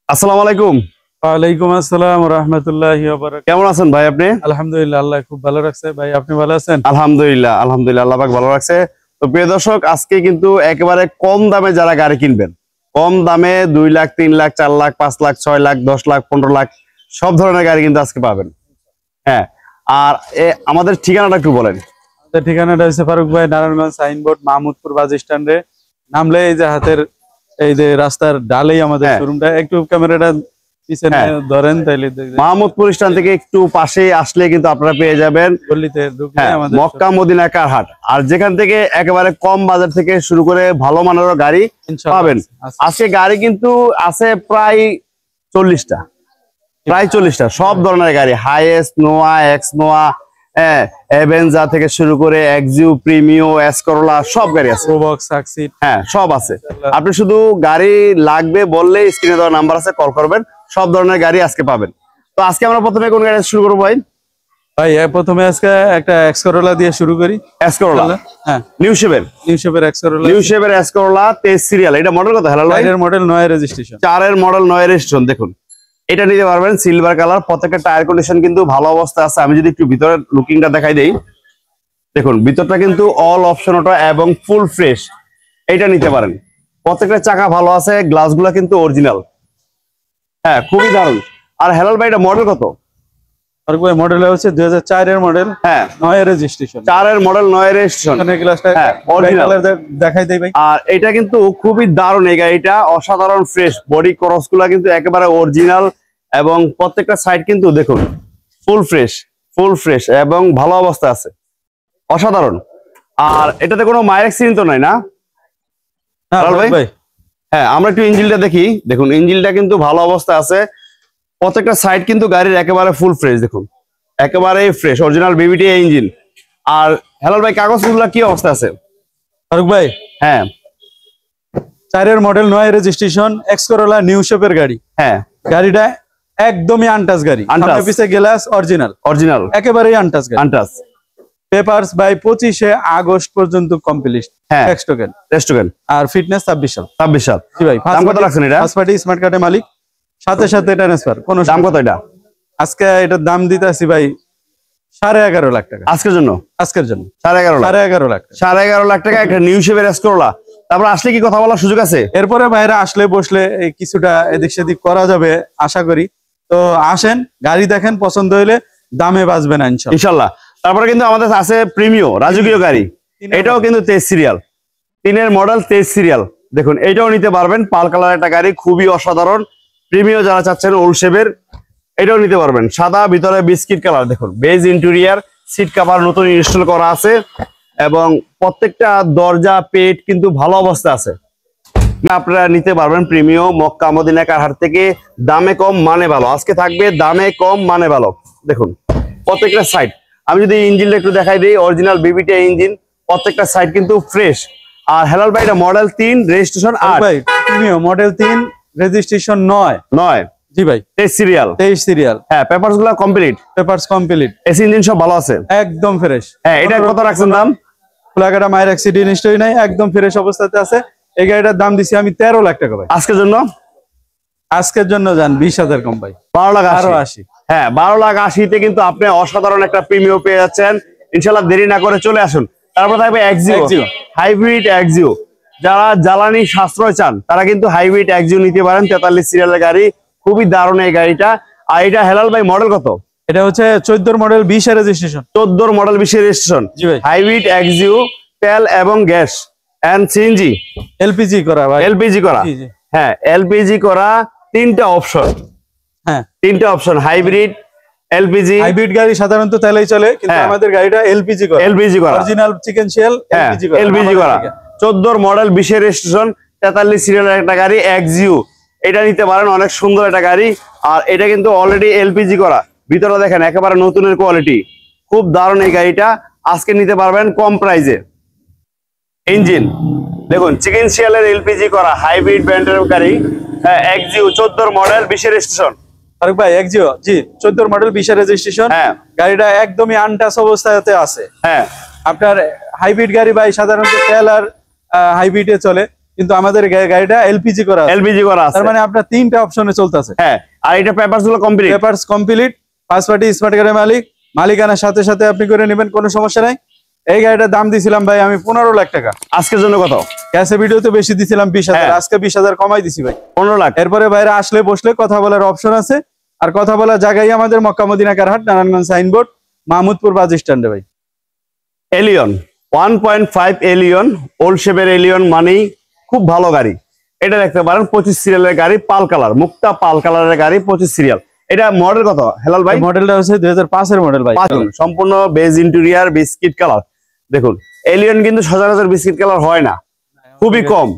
আসসালামু আলাইকুম। ওয়ালাইকুম আসসালাম ওয়া রাহমাতুল্লাহি ওয়া বারাকাতুহু। কেমন আছেন ভাই আপনি? আলহামদুলিল্লাহ, আল্লাহ খুব ভালো রাখছে। ভাই আপনি ভালো আছেন? আলহামদুলিল্লাহ আলহামদুলিল্লাহ, আল্লাহ পাক ভালো রাখছে। তো প্রিয় দর্শক, আজকে কিন্তু একেবারে কম দামে যারা গাড়ি কিনবেন, কম দামে 2 লাখ 3 লাখ 4 লাখ 5 লাখ 6 লাখ 10 লাখ 15 লাখ সব ধরনের গাড়ি কিন্তু আজকে পাবেন। হ্যাঁ, আর আমাদের ঠিকানাটা একটু বলেন। আমাদের ঠিকানাটা হচ্ছে ফারুক ভাই, নারায়ণগঞ্জ সাইনবোর্ড, মাহমুদপুর বাস স্ট্যান্ডে নামলে এই যে হাতের এই যে রাস্তার ডালেই আমাদের শোরুমটা। একটু ক্যামেরাটা পিছনে ধরেন তাইলে মাহমুদপুর স্ট্যান্ড থেকে একটু পাশে আসলে কিন্তু আপনারা পেয়ে যাবেন গলিতে ঢুকলে আমাদের মক্কা মদিনা কার হাট। আর যেখান থেকে একেবারে কম বাজার থেকে শুরু করে ভালো মানের গাড়ি পাবেন। আজকে গাড়ি কিন্তু আছে প্রায় 40টা, সব ধরনের গাড়ি, হাইয়েস্ট, নোয়া, এক্স নোয়া, এভেঞ্জার থেকে শুরু করে এক্সিউ, প্রিমিও, এস করোলা সব গাড়ি আছে। প্রোবক্স, সাকসিড, সব আছে। আপনি শুধু গাড়ি লাগবে বললে স্ক্রিনে দেওয়া নাম্বার আছে, কল করবেন, সব ধরনের গাড়ি আজকে পাবেন। তো আজকে আমরা প্রথমে কোন গাড়ি শুরু করবো ভাই? প্রথমে আজকে একটা এক্স করোলা দিয়ে শুরু করি। এস করোলা, নিউ শেপের এক্স করোলা 23 সিরিয়াল। এটা মডেল কত হেলাল ভাই? এর মডেল 9 রেজিস্ট্রেশন, 4 এর মডেল 9 রেজিস্ট্রেশন। দেখুন, এটা নিতে পারবেন, সিলভার কালার, প্রত্যেকটা টায়ার কন্ডিশন কিন্তু ভালো অবস্থা আছে। আমি যদি একটু ভিতরের লুকিংটা দেখাই দেই, দেখুন ভিতরটা কিন্তু অল অপশন ওটা এবং ফুল ফ্রেশ। এটা নিতে পারেন, প্রত্যেকটা চাকা ভালো আছে, গ্লাসগুলো কিন্তু অরিজিনাল। খুবই দারুণ। আর হেলাল ভাই, এটা মডেল কত? মডেল হচ্ছে 2004 এর মডেল, 9 রেজিস্ট্রেশন, 4 এর মডেল 9 রেজিস্ট্রেশন। দেখাই দেই ভাই। আর এটা কিন্তু খুবই দারুণ, এই গাড়িটা অসাধারণ ফ্রেশ। বডি ক্রস গুলা কিন্তু একেবারে অরিজিনাল এবং প্রত্যেকটা সাইড কিন্তু দেখুন ফুল ফ্রেশ এবং ভালো অবস্থা আছে, অসাধারণ। আর এটাতে কোনো মাইর অ্যাক্সিডেন্ট তো নাই না ভাই? আমরা একটু ইঞ্জিনটা দেখি। দেখুন, ইঞ্জিনটা কিন্তু ভালো অবস্থা আছে, প্রত্যেকটা সাইড কিন্তু গাড়ির একেবারে ফুল ফ্রেশ। দেখুন, একেবারে ফ্রেশ অরিজিনাল বিবিটি ইঞ্জিন। আর হেলাল ভাই, কাগজগুলো কি অবস্থা আছে? ফারুক ভাই, 4 এর model 9 registration, X Corolla new শেপের গাড়ি। গাড়িটা একদমই আনটাচ গাড়ি, সামনে পিছে গ্লাস অরিজিনাল, একেবারেই আনটাচ গাড়ি। পেপারস বাই 25 আগস্ট পর্যন্ত কমপ্লিট, টেক্সটোকেন। আর ফিটনেস 26 সাল। জি ভাই, দাম কত রাখছেন এটা? ফার্স্ট পার্টি স্মার্ট কার্ডের মালিক, সাথে ট্রান্সফার। কোন দাম কত এটা? আজকে এটার দাম দিতেছি ভাই 11.5 লাখ টাকা। আজকের জন্য 11.5 লাখ, 11.5 লাখ টাকা একটা নিউ শেপের এস করোলা। তারপর আসলে কি কথা বলার সুযোগ আছে? এরপরে বাইরে আসলে বসলে কিছুটা এদিক সেদিক করা যাবে আশা করি। তো আসেন, গাড়ি দেখেন, পছন্দ হইলে দামে বাঁচবে না ইনশাল্লাহ। তারপরে কিন্তু আমাদের আছে প্রিমিও, রাজকীয় গাড়ি। এটাও কিন্তু 23 সিরিয়াল, 3 এর মডেল 23 সিরিয়াল। দেখুন, এটাও নিতে পারবেন, পাল কালার একটা গাড়ি, খুবই অসাধারণ। প্রিমিও যারা চাচ্ছেন ওল্ড শেপের, এটাও নিতে পারবেন। সাদা, ভিতরে বিস্কিট কালার। দেখুন, বেজ ইন্টেরিয়ার, সিট কভার নতুন ইনস্টল করা আছে এবং প্রত্যেকটা দরজা পেট কিন্তু ভালো অবস্থা আছে। আপনারা নিতে পারবেন প্রিমিও, মক্কা মদিনা কার হাট থেকে। দামে কম মানে ভালো, আজকে থাকবে দামে কম মানে ভালো। দেখুন প্রত্যেকটা সাইড, আমি যদি ইঞ্জিনটা একটু দেখাই দিই, অরিজিনাল বিবিটি ইঞ্জিন, প্রত্যেকটা সাইড কিন্তু ফ্রেশ। আর হেলাল ভাই, এটা মডেল 3 রেজিস্ট্রেশন 8। ভাই প্রিমিও মডেল 3 রেজিস্ট্রেশন 9। জি ভাই, 23 সিরিয়াল। পেপারস গুলো কমপ্লিট, এসি ইঞ্জিন সব ভালো আছে, একদম ফ্রেশ। এটা কত রাখছেন দাম? ফুলাকাটা মায়ের অ্যাক্সিডেন্ট হিস্টরি নাই, একদম ফ্রেশ অবস্থাতে আছে। এই গাড়িটার দাম দিছি আমি 13 লাখ টাকা ভাই। আজকের জন্য যান 20,000 কম ভাই, 12,80,000। 12,80,000-তে কিন্তু আপনি অসাধারণ একটা প্রিমিয়াম পেয়ে যাচ্ছেন। ইনশাআল্লাহ দেরি না করে চলে আসুন। তারপর থাকবে এক্সিও, হাইব্রিড এক্সিও। যারা জ্বালানি সাশ্রয় চান তারা কিন্তু হাইব্রিড এক্সিও নিতে পারেন। 43 সিরিয়ালের গাড়ি, খুবই দারুণ এই গাড়িটা। আর এটা হেলাল ভাই মডেল কত? এটা হচ্ছে 14 মডেল 20 রেজিস্ট্রেশন। 14 model 20 registration. জি ভাই, হাইব্রিড এক্সিও, তেল এবং গ্যাস এন্ড সিএনজি, এলপিজি করা ভাই, এলপিজি করা। এলপিজি করা, 3টা অপশন। 3টা অপশন, হাইব্রিড, এলপিজি। হাইব্রিড গাড়ি সাধারণত তেলেই চলে, কিন্তু আমাদের গাড়িটা এলপিজি করা, অরিজিনাল চিকেন শেল এলপিজি করা। 14 মডেল 20 রেজিস্ট্রেশন, 43 সিরিয়ালের একটা গাড়ি এক্সিও। এটা নিতে পারেন, অনেক সুন্দর একটা গাড়ি। আর এটা কিন্তু অলরেডি এলপিজি করা। ভিতরে দেখেন একেবারে নতুনের কোয়ালিটি, খুব দারুণ এই গাড়িটা। আজকে নিতে পারবেন কম প্রাইসে। ইঞ্জিন দেখুন, চিকেন শিয়ালের এলপিজি করা হাইব্রিড ব্র্যান্ডের গাড়ি, এক্সিও 14 মডেল 20 রেজিস্ট্রেশন। ফারুক ভাই, এক্সিও জি 14 মডেল 20 রেজিস্ট্রেশন। গাড়িটা একদমই আনটাচ অবস্থাতে আছে। আপনার হাইব্রিড গাড়ি ভাই সাধারণত তেল আর হাইব্রিডে চলে, কিন্তু আমাদের গাড়িটা এলপিজি করা আছে। তার মানে আপনার 3টা অপশনে চলতেছে। হ্যাঁ, আর এটা পেপারস গুলো complete. Papers complete, first party smart কার্ডের মালিকানার সাথে সাথে আপনি করে নেবেন, কোনো সমস্যা নাই। এই গাড়িটার দাম দিছিলাম ভাই আমি 15 লাখ টাকা। আজকের জন্য কত? ক্যাশে ভিডিওতে বেশি দিছিলাম 20,000, আজকে 20,000 কমাই দিছি ভাই, 15 লাখ। এরপরে বাইরে আসলে বসলে কথা বলার অপশন আছে। আর কথা বলার জায়গায় আমাদের Mecca Medina কারহাট, Narayanganj signboard, Mahmudpur বাস স্ট্যান্ডে ভাই। এলিয়ন 1.5 এলিয়ন, ওল্ড শেপের এলিয়ন মানেই খুব ভালো গাড়ি। এটা দেখতে পারেন 25 সিরিয়ালের গাড়ি, পাল কালার, মুক্তা পাল কালারের গাড়ি, 25 সিরিয়াল। এটা মডেল কত হেলাল ভাই? মডেলটা হচ্ছে 2005 এর মডেল ভাই। সম্পূর্ণ বেজ ইন্টেরিয়র, বিস্কিট কালার। দেখুন এলিয়ন কিন্তু সচরাচর বিস্কিট কালার হয় না, খুবই কম,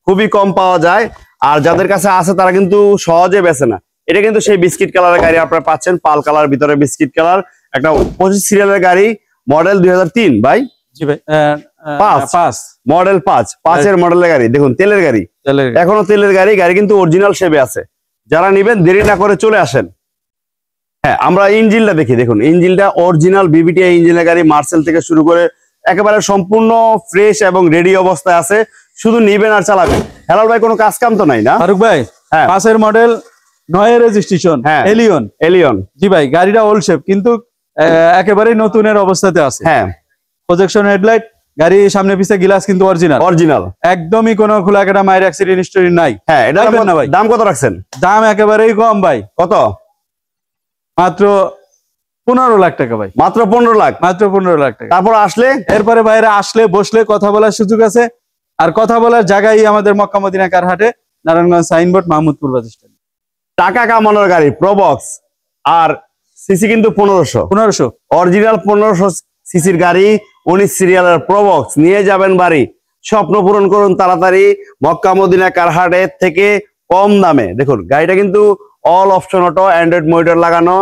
খুবই কম পাওয়া যায়। আর যাদের কাছে আছে তারা কিন্তু সহজে বেচে না। এটা কিন্তু সেই বিস্কিট কালারের গাড়ি আপনারা পাচ্ছেন, পাল কালার, ভিতরে বিস্কিট কালার, একটা 25 সিরিয়ালের গাড়ি, মডেল 2003 ভাই। জি ভাই, 5 মডেল, 5 এর মডেলের গাড়ি। দেখুন তেলের গাড়ি, এখনো তেলের গাড়ি, গাড়ি কিন্তু অরিজিনাল শেপে আছে। যারা নিবেন দেরি না করে চলে আসেন। হ্যাঁ, আমরা ইঞ্জিনটা দেখি। দেখুন ইঞ্জিনটা অরিজিনাল বিবিটিআই ইঞ্জিনের গাড়ি, মার্সেল থেকে শুরু করে একেবারে সম্পূর্ণ ফ্রেশ এবং রেডি অবস্থায় আছে, শুধু নিবেন আর চালাবেন। হেলাল ভাই কোনো কাজ কাম তো নাই না? ফারুক ভাই, 5 এর মডেল, 9 এর রেজিস্ট্রেশন, এলিয়ন। জি ভাই, গাড়িটা ওল্ড শেপ কিন্তু একেবারে নতুনের অবস্থাতে আছে। হ্যাঁ, প্রজেকশন হেডলাইট, গাড়ি সামনে পিছে গ্লাস কিন্তু অরিজিনাল, একদমই কোনো খোলাকাটা মায়ের অ্যাক্সিডেন্ট হিস্টরি নাই। হ্যাঁ, এটা না ভাই। দাম কত রাখছেন? দাম একেবারেই কম ভাই। কত? মাত্র 15 লাখ টাকা ভাই। মাত্র 15 লাখ? মাত্র 15 লাখ টাকা। তারপর আসলে, এরপরে বাইরে আসলে বসলে কথা বলার সুযোগ আছে। আর কথা বলার জায়গায় আমাদের মক্কা মদিনা কারহাটে, Narayanganj signboard, Mahmudpur bus stand. টাকা কামানোর গাড়ি প্রবক্স, আর সিসি কিন্তু 1500 অরিজিনাল 1500 সিসির গাড়ি, 19 সিরিয়ালের প্রবক্স নিয়ে যাবেন বাড়ি। স্বপ্ন পূরণ করুন তাড়াতাড়ি মক্কা মদিনা কারহাটের থেকে কম দামে। দেখুন গাড়িটা কিন্তু all option auto, Android monitor লাগানো।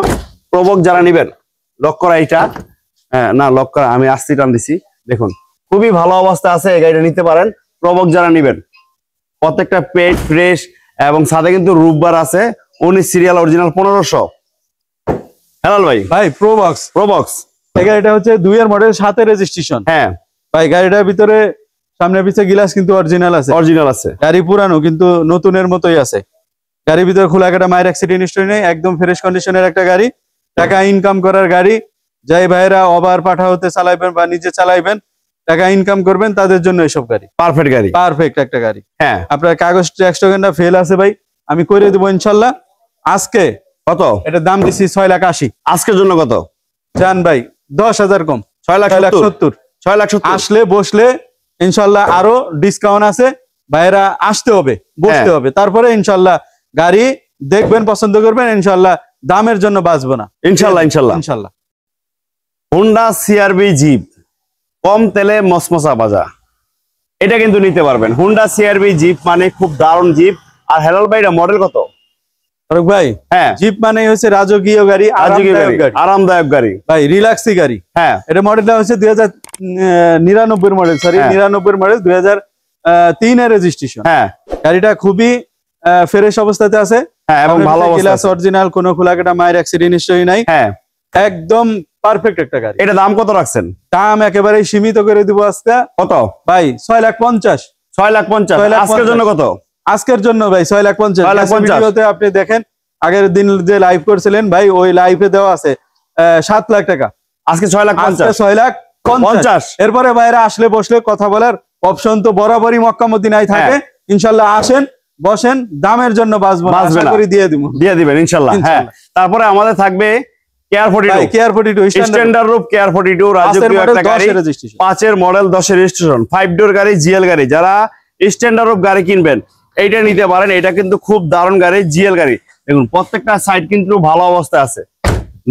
প্রবক্স যারা নিবেন, লক করা এইটা, হ্যাঁ না লক করা, আমি আস্তি টান দিছি। দেখুন খুবই ভালো অবস্থা আছে, এই গাড়িটা নিতে পারেন। প্রবক্স যারা নিবেন, প্রত্যেকটা পেট ফ্রেশ এবং সাথে কিন্তু রূপবার আছে। 19 সিরিয়াল, অরিজিনাল 1500। হেলাল ভাই, প্রবক্স এই গাড়িটা হচ্ছে 2 এর মডেল, 7 এর রেজিস্ট্রেশন। হ্যাঁ ভাই, গাড়িটার ভিতরে সামনে পিছে গ্লাস কিন্তু অরিজিনাল আছে। গাড়ি পুরানো কিন্তু নতুনের মতোই আছে। গাড়ির ভিতরে খোলাকাটা মায়ের অ্যাক্সিডেন্ট হিস্টরি নেই, একদম ফ্রেশ কন্ডিশনের একটা গাড়ি, টাকা ইনকাম করার গাড়ি। যাই ভাইরা ওভার পাঠা হতে চালাইবেন বা নিজে চালাইবেন, টাকা ইনকাম করবেন, তাদের জন্য এসব গাড়ি পারফেক্ট গাড়ি, পারফেক্ট একটা গাড়ি। হ্যাঁ, আপনার কাগজ ট্যাক্স টোকেনটা ফেল আছে ভাই, আমি করে দেবো ইনশাল্লাহ। আজকে কত? এটার দাম দিচ্ছি 6,80,000। আজকের জন্য কত জান ভাই? 10,000 কম, 6,70,000। আসলে বসলে ইনশাল্লাহ আরো ডিসকাউন্ট আছে। ভাইরা আসতে হবে, বসতে হবে, তারপরে ইনশাল্লাহ গাড়ি দেখবেন, পছন্দ করবেন, ইনশাল্লাহ দামের জন্য বাঁচবো না, ইনশাল্লাহ। হোন্ডা সিআরভি জিপ, কম তেলে মসমসা বাজা, এটা কিন্তু নিতে পারবেন। হোন্ডা সিআরভি জিপ মানে খুব দারুণ জিপ। আর হেলাল ভাই, মডেল কত? ফারুক ভাই, হ্যাঁ, জিপ মানে হচ্ছে রাজকীয় গাড়ি, আরামদায়ক গাড়ি ভাই, রিল্যাক্সি গাড়ি। হ্যাঁ, এটা মডেলটা হচ্ছে 2099 মডেল, সরি 99 মডেল, 2003 এর রেজিস্ট্রেশন। হ্যাঁ, গাড়িটা খুবই ফ্রেশ অবস্থাতে আছে। হ্যাঁ, এবং ভালো অবস্থা, অরিজিনাল, কোনো খোলাকাটা মায়ের অ্যাক্সিডেন্ট হিস্টরি নাই। হ্যাঁ, একদম পারফেক্ট একটা গাড়ি। এটা দাম কত রাখছেন? দাম একেবারে সীমিত করে দিব আজকে। কত ভাই? 6,50,000। 6,50,000। আজকের জন্য কত? আজকের জন্য ভাই 6,50,000। ভিডিওতে আপনি দেখেন, আগের দিন যে লাইভ করছিলেন ভাই, ওই লাইভে দেওয়া আছে 7 লাখ টাকা। আজকে 6,50,000, 6,50,000। এরপরে বাইরে আসলে বসলে কথা বলার অপশন তো বরাবরই মক্কা মদিনায় থাকে। ইনশাল্লাহ আসেন, বসেন, দামের জন্য বাঁচবো না, আশা করি দিয়ে দিবেন ইনশাল্লাহ। হ্যাঁ, তারপরে আমাদের থাকবে কেয়ার 42 স্ট্যান্ডার্ড রূপ কেয়ার 42 রাজকীয় একটা গাড়ি, 5 এর মডেল, 10 এর রেজিস্ট্রেশন, 5 ডোর গাড়ি, জিএল গাড়ি। যারা স্ট্যান্ডার্ড রূপ গাড়ি কিনবেন, এইটা নিতে পারেন। এটা কিন্তু খুব দারুণ গাড়ি, জিএল গাড়ি। দেখুন প্রত্যেকটা সাইড কিন্তু ভালো অবস্থায় আছে।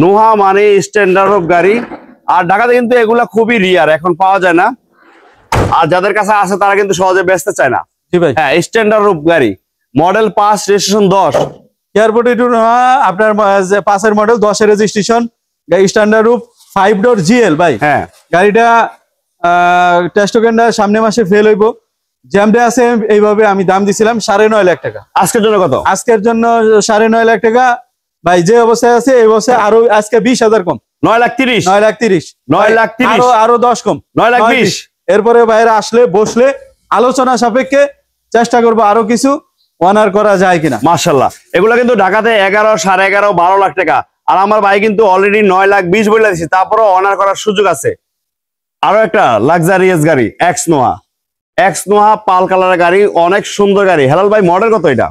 নোহা মানে স্ট্যান্ডার্ড রূপ গাড়ি। আর ঢাকাতে কিন্তু এগুলা খুবই রিয়ার, এখন পাওয়া যায় না। আর যাদের কাছে আছে তারা কিন্তু সহজে বেচতে চায় না। হ্যাঁ, স্ট্যান্ডার্ড রূপ গাড়ি, মডেল 5, রেজিস্ট্রেশন 10। কেয়ার 42 আপনার 5 এর মডেল, 10 এর রেজিস্ট্রেশন, স্ট্যান্ডার্ড রূপ, 5 ডোর জিএল ভাই। হ্যাঁ, গাড়িটা টেস্ট টোকেনটা সামনে মাসে ফেল হইব, জ্যামডে আছে। এইভাবে আমি দাম দিছিলাম 9.5 লাখ টাকা। আজকের জন্য কত? আজকের জন্য 9.5 লাখ টাকা ভাই। যে অবস্থায় আছে এই অবস্থায় আরো আজকে 20,000 কম, 9,30,000। আরো 10 কম, 9,20,000। এরপরে বাইরে আসলে বসলে আলোচনা সাপেক্ষে চেষ্টা করবো আরো কিছু অনার করা যায় কিনা। মাশাআল্লাহ, এগুলো কিন্তু ঢাকাতে 11, 11.5, 12 লাখ টাকা, আর আমার ভাই কিন্তু অলরেডি 9,20,000 বলে দিয়েছে, তারপরেও অনার করার সুযোগ আছে। আরো একটা লাক্সারিয়াস গাড়ি এক্স নোয়া পাল কালারের গাড়ি, অনেক সুন্দর গাড়ি। হেলাল ভাই মডেল কত এটা?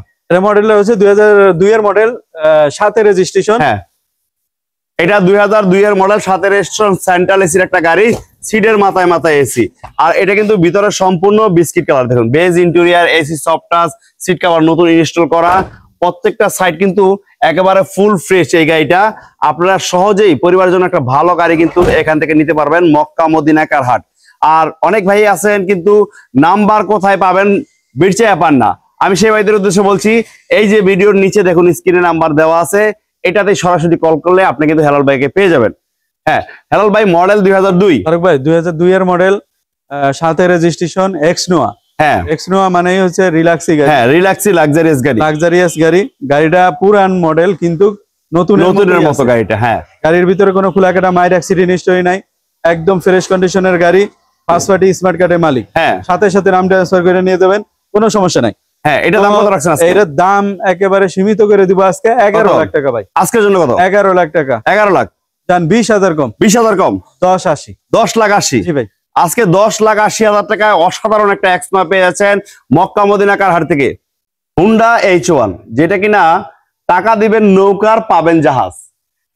মডেল হচ্ছে 2002 এর মডেল, 7 এর রেজিস্ট্রেশন। হ্যাঁ, এটা 2002 এর মডেল, 7 এর রেজিস্ট্রেশন, সেন্ট্রাল এসির একটা গাড়ি, সিটের মাথায় মাথায় এসি। আর এটা কিন্তু ভিতরে সম্পূর্ণ বিস্কিট কালার, দেখুন beige interior, AC soft touch, seat cover নতুন ইনস্টল করা, প্রত্যেকটা সাইড কিন্তু একেবারে ফুল ফ্রেশ। এই গাড়িটা আপনারা সহজেই পরিবারের জন্য একটা ভালো গাড়ি কিন্তু এখান থেকে নিতে পারবেন, মক্কা মদিনা কার হাট। আর অনেক ভাই আছেন কিন্তু নাম্বার কোথায় পাবেন বিরচায়া পান না, আমি সেই ভাইদের উদ্দেশ্যে বলছি, এই যে ভিডিওর নিচে দেখুন স্ক্রিনে নাম্বার দেওয়া আছে, এটাতে সরাসরি কল করলে আপনি কিন্তু হেলাল ভাইকে পেয়ে যাবেন। হ্যাঁ, হেলাল ভাই মডেল 2002। ভাই 2002 এর মডেল, 7 এর রেজিস্ট্রেশন, এক্স-নোয়া। হ্যাঁ, এক্স-নোয়া মানেই হচ্ছে রিল্যাক্সি গাড়ি। হ্যাঁ, রিল্যাক্সি লাক্সারিয়াস গাড়ি। গাড়িটা পুরান মডেল কিন্তু নতুনের মতো গাড়িটা। হ্যাঁ, গাড়ির ভিতরে কোনো খোলাকাটা মাইর অ্যাক্সিডেন্ট হিস্টরি নাই, একদম ফ্রেশ কন্ডিশনের গাড়ি, ফার্স্ট পার্টি স্মার্ট কার্ডের মালিক। হ্যাঁ, সাথে সাথে নাম ট্রান্সফার করে নিয়ে যাবেন, কোনো সমস্যা নাই। হ্যাঁ, এটা দাম কত রাখছেন আজকে? এটার দাম একেবারে সীমিত করে দিব আজকে 11 লাখ টাকা ভাই। আজকের জন্য কত? 11 লাখ টাকা। 11 লাখ জান 20,000 কম। 20,000 কম? 10,80। 10,80,000। জি ভাই, আজকে 10,80,000 টাকায় অসাধারণ একটা এক্স-নোয়া পেয়ে যাচ্ছেন মক্কা মদিনা কার হাট থেকে। হুন্ডা H1, যেটা কিনা টাকা দিবেন নৌকার পাবেন জাহাজ।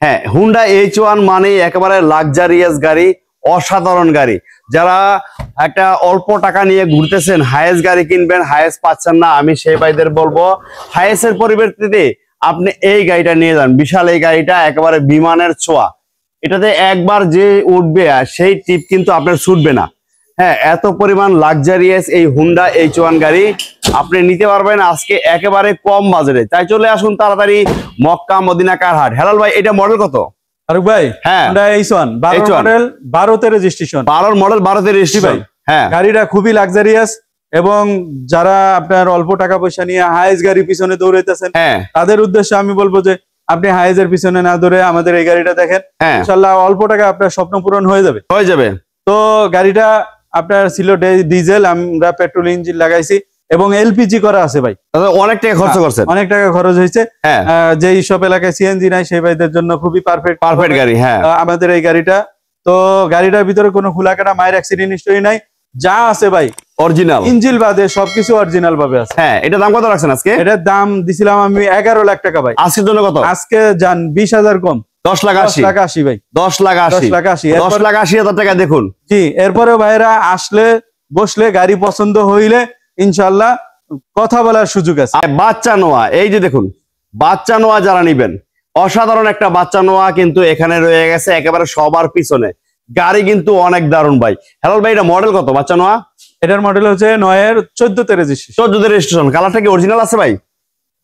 হ্যাঁ, হুন্ডা H1 মানে একেবারে লাক্সারিয়াস গাড়ি, অসাধারণ গাড়ি। যারা একটা অল্প টাকা নিয়ে ঘুরতেছেন, হায়েস্ট গাড়ি কিনবেন, হায়েস্ট পাচ্ছেন না, আমি সেই ভাইদের বলবো হায়েস্টের পরিবর্তে আপনি এই গাড়িটা নিয়ে যান। বিশাল এই গাড়িটা একেবারে বিমানের ছোঁয়া, এটাতে একবার যে উঠবে সেই টিপ কিন্তু আপনার ছুটবে না। হ্যাঁ, এত পরিমাণ লাক্সারিয়াস এই হুন্ডা H1 গাড়ি আপনি নিতে পারবেন আজকে একেবারে কম বাজারে। তাই চলে আসুন তাড়াতাড়ি মক্কা মদিনা কার হাট। হেলাল ভাই এটা মডেল কত? আরে ভাই, হ্যাঁ, হুন্ডা H1 12 মডেল, 12 তে রেজিস্ট্রেশন। 12 মডেল, 12 তে রেজিস্ট্রেশন। হ্যাঁ, গাড়িটা খুবই লাক্সারিয়াস, এবং যারা আপনার অল্প টাকা পয়সা নিয়ে হাইস গাড়ির পিছনে দৌড়াইতেছেন, তাদের উদ্দেশ্যে আমি বলবো যে আপনি হাইজের পিছনে না দৌড়ে আমাদের এই গাড়িটা দেখেন, ইনশাআল্লাহ অল্প টাকা আপনার স্বপ্ন পূরণ হয়ে যাবে। তো গাড়িটা আপনার ছিল ডিজেল, আমরা পেট্রোল ইঞ্জিন লাগাইছি এবং এলপিজি করা আছে ভাই। অনেক টাকা খরচ করছেন? অনেক টাকা খরচ হয়েছে। যেই সব এলাকায় সিএনজি নাই সেই ভাইদের জন্য খুবই পারফেক্ট গাড়ি। হ্যাঁ, আমাদের এই গাড়িটা। তো গাড়িটার ভিতরে কোনো খোলাকাটা মায়ের অ্যাক্সিডেন্ট হিস্টরি নাই, যা আছে ভাই অরিজিনাল, ইঞ্জিন বাদে সবকিছু অরিজিনাল ভাবে আছে। হ্যাঁ, এটা দাম কত রাখছেন আজকে? এটার দাম দিছিলাম আমি 11 লাখ টাকা ভাই। আজকের জন্য কত? আজকে যান 20,000 কম, 10,80,000 ভাই। 10,80,000 টাকা দেখুন। জি, এরপরে ভাইরা আসলে বসলে গাড়ি পছন্দ হইলে ইনশাল্লাহ কথা বলার সুযোগ আছে। বাচ্চা নোয়া, এই যে দেখুন বাচ্চা নোয়া যারা নিবেন, অসাধারণ একটা বাচ্চা নোয়া কিন্তু এখানে রয়ে গেছে একেবারে সবার পিছনে। গাড়ি কিন্তু অনেক দারুণ ভাই। হেলাল ভাই এটা মডেল কত বাচ্চা নোয়া? এটার মডেল হচ্ছে 9 এর 14 তে রেজিস্ট্রেশন। 14 তে রেজিস্ট্রেশন। কালারটা কি অরিজিনাল আছে ভাই?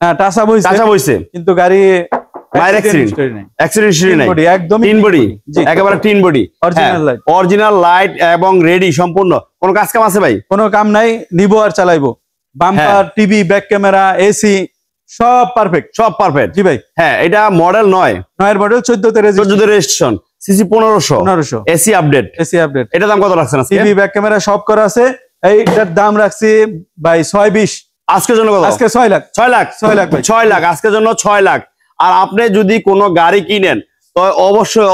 হ্যাঁ, টাচা বইছে কিন্তু গাড়ি অরিজিনাল লাইট এবং রেডি সম্পূর্ণ। কোন কাজ কাম আছে ভাই? কোনো কাম নাই, নিবো আর চালাইবো। Bumper, TV, back camera, AC সব পারফেক্ট। জি ভাই। হ্যাঁ, এটা মডেল 9 এর মডেল, 14 তে রেজিস্ট্রেশন, সিসি 1500, এসি আপডেট। এটা দাম কত রাখছেন আজকে? টিভি, ব্যাক ক্যামেরা সব করা আছে। এইটার দাম রাখছি ভাই 620। আজকের জন্য কত? আজকে 6 লাখ। 6 লাখ ভাই, 6 লাখ আজকের জন্য 6 লাখ। আর আপনি যদি কোনো গাড়ি কিনেন তো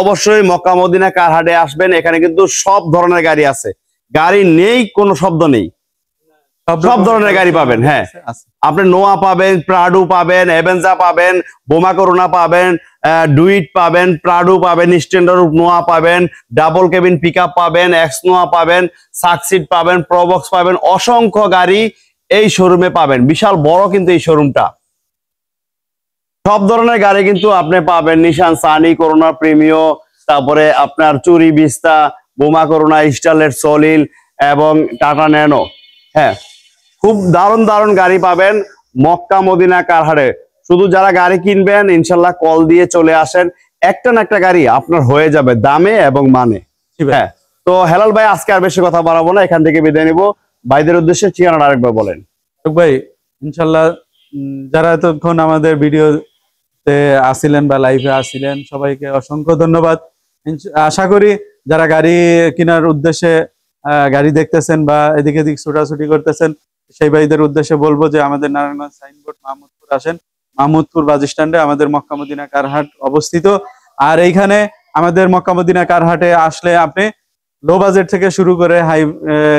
অবশ্যই মক্কা মদিনা কার হাটে আসবেন। এখানে কিন্তু সব ধরনের গাড়ি আছে, গাড়ি নেই কোনো শব্দ নেই, সব ধরনের গাড়ি পাবেন। হ্যাঁ, আপনি নোয়া পাবেন, প্রাডু পাবেন, এভেঞ্জা পাবেন, বোমা করোনা পাবেন, ডুইট পাবেন, প্রাডু পাবেন, স্ট্যান্ডার্ড নোয়া পাবেন, ডাবল কেবিন পিকআপ পাবেন, এক্স নোয়া পাবেন, সাকসিড পাবেন, প্রবক্স পাবেন, অসংখ্য গাড়ি এই শোরুমে পাবেন। বিশাল বড় কিন্তু এই শোরুমটা, সব ধরনের গাড়ি কিন্তু আপনি পাবেন। নিশান সানি, করোনা প্রিমিও, তারপরে আপনার চুরি বিস্তা, বোমা করোনা, স্টারলেট সলিল এবং টাটা ন্যানো। হ্যাঁ, খুব দারুণ দারুণ গাড়ি পাবেন মক্কা মদিনা কার হাটে। শুধু যারা গাড়ি কিনবেন ইনশাল্লাহ কল দিয়ে চলে আসেন, একটা না একটা গাড়ি আপনার হয়ে যাবে দামে এবং মানে। হ্যাঁ, তো হেলাল ভাই আজকে আর বেশি কথা বাড়াবো না, এখান থেকে বিদায় নিব। ভাইদের উদ্দেশ্যে ঠিকানাটা আরেকবার বলেন। ভাই ইনশাল্লাহ যারা এতক্ষণ আমাদের ভিডিওতে আসিলেন বা লাইভে আসিলেন সবাইকে অসংখ্য ধন্যবাদ। আশা করি যারা গাড়ি কেনার উদ্দেশ্যে গাড়ি দেখতেছেন বা এদিকে ছোটাছুটি করতেছেন সেই ভাইদের উদ্দেশ্যে বলবো যে আমাদের নারায়ণগঞ্জ সাইনবোর্ড মাহমুদপুর আসেন, মাহমুদপুর বাস স্ট্যান্ডে আমাদের মক্কা মদিনা কার হাট অবস্থিত। আর এইখানে আমাদের মক্কা মদিনা কার হাটে আসলে আপনি লো বাজেট থেকে শুরু করে হাই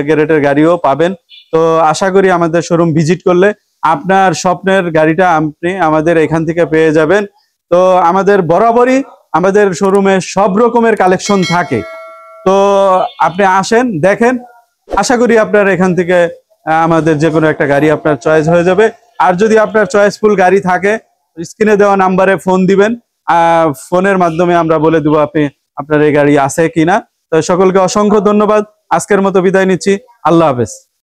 গ্রেডের গাড়িও পাবেন। তো আশা করি আমাদের শোরুম ভিজিট করলে আপনার স্বপ্নের গাড়িটা আপনি আমাদের এখান থেকে পেয়ে যাবেন। তো আমাদের বরাবরই আমাদের শোরুমে সব রকমের কালেকশন থাকে। তো আপনি আসেন, দেখেন, আশা করি আপনার এখান থেকে আমাদের যে কোনো একটা গাড়ি আপনার চয়েস হয়ে যাবে। আর যদি আপনার চয়েসফুল গাড়ি থাকে, স্ক্রিনে দেওয়া নাম্বারে ফোন দিবেন, ফোনের মাধ্যমে আমরা বলে দেবো আপনি আপনার এই গাড়ি আছে কিনা। তো সকলকে অসংখ্য ধন্যবাদ, আজকের মতো বিদায় নিচ্ছি, আল্লাহ হাফেজ।